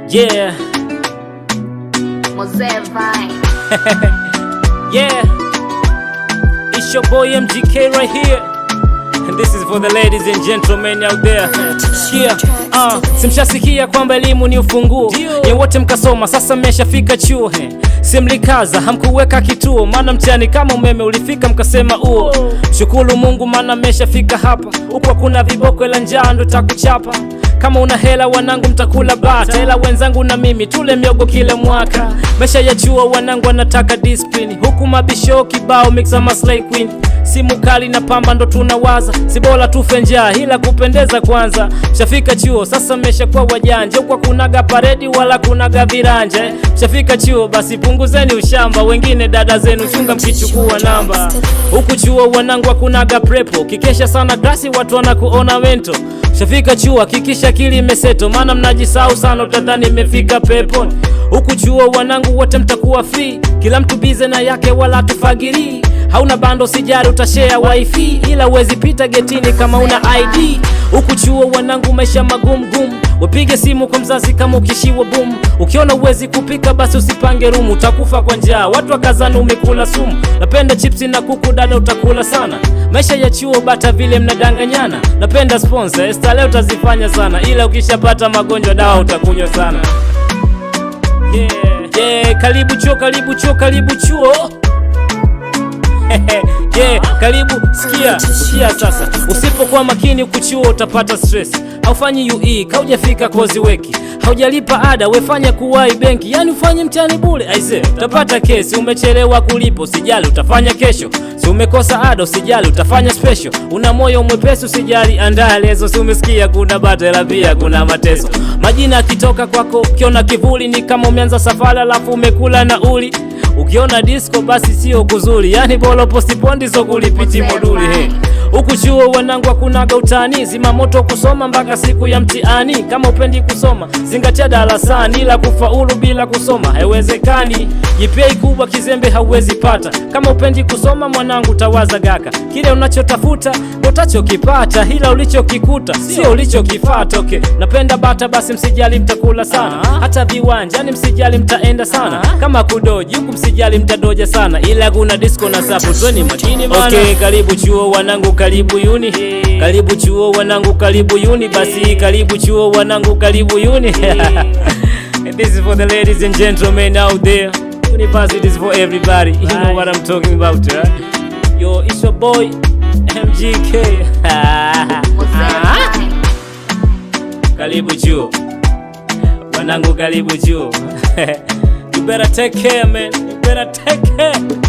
Yeah. Mosaic Vine. Yeah. It's your boy MGK right here. And this is for the ladies and gentlemen out there. Yeah. Simshasikia kwamba elimu ni ufunguo. Nye wote mkasoma, sasa mmeshafika chuo. Simlikaza, hamkuweka kituo. Maana mtihani kama umeme ulifika mkasema uo. Shukuru Mungu maana mmeshafika hapa. Huko kuna viboko ila njaa ndo takuchapa. Kama una hela wanangu mtakula bata, hela wenzangu na mimi tule miogo kila mwaka. Mesha ya chuo wanangu wanataka discipline, huku mabisho kibao mixa maslay queen. Simu kali na pamba ndo tunawaza, si bora tufe njaa ila kupendeza kwanza. Mshafika chuo sasa mesha kwa wajanja, huko kunaga paredi wala kunaga viranja. Mshafika chuo basi punguzeni ushamba, wengine dada zenu chunga mkichukua namba. Huku chuo wanangu kunaga prepo, kikesha sana grasi watu wanakuona mento. Mshafika chuo hakikisha akili imeseto, maana mnajisahau sana utadhani imefika peponi. Huku chuo wanangu wote mtakuwa free, kila mtu bize na yake wala tufagiri. Hauna bando sijari utashare wifi, ila uwezi pita getini kama una ID. Huku chuo wanangu maisha magumu gumu, wapige simu kwa mzazi kama ukishiwa boom. Ukiona uwezi kupika basi usipange rumu, utakufa kwa njaa, watu wakazana umekula sumu. Napenda chipsi na kuku dada utakula sana, maisha ya chuo bata vile mnadanganyana. Napenda sponsor, esta leo utazifanya sana, ila ukishapata magonjwa dawa utakunywa sana. Yeah, karibu chuo, karibu chuo, karibu chuo. Yeah, karibu, sikia sasa. Usipokuwa makini ukuchuo utapata stress. Haufanyi UE, kaujafika kozi weki. Haujalipa ada, wefanya kuwai benki. Yani ufanye mtihani bure, aise, utapata kesi. Umechelewa kulipo, usijali, utafanya kesho. Si umekosa ada, usijali, utafanya special. Una moyo mwepesi, usijali, andaa lezo. Si umesikia kuna batela pia kuna mateso. Majina akitoka kwako, ukiona kivuli ni kama umeanza safari alafu umekula nauli. Ukiona disco basi sio kuzuri, yani bolo postipondi so kulipiti moduli. Huku chuo wanangu kunaga utani, zima moto kusoma mpaka siku ya mtihani. Kama upendi kusoma zingatia darasani, ila kufaulu bila kusoma haiwezekani. GPA kubwa kizembe hauwezi pata, kama upendi kusoma mwanangu tawaza gaka. Kile unachotafuta utachokipata, ila ulichokikuta sio ulichokifata. Okay, napenda bata basi msijali mtakula sana, hata viwanjani msijali mtaenda sana. Kama kudoji huku msijali mtadoja sana, ila kuna disco na sapu zoni makini bana. Okay, karibu chuo wanangu, karibu uni. Karibu chuo wanangu, karibu uni. Basi karibu chuo wanangu, karibu uni. And this is for the ladies and gentlemen out there. University is for everybody. You know what I'm talking about, right? Yo, it's your boy MGK. Karibu chuo wanangu, karibu chuo. You better take care, man. You better take care.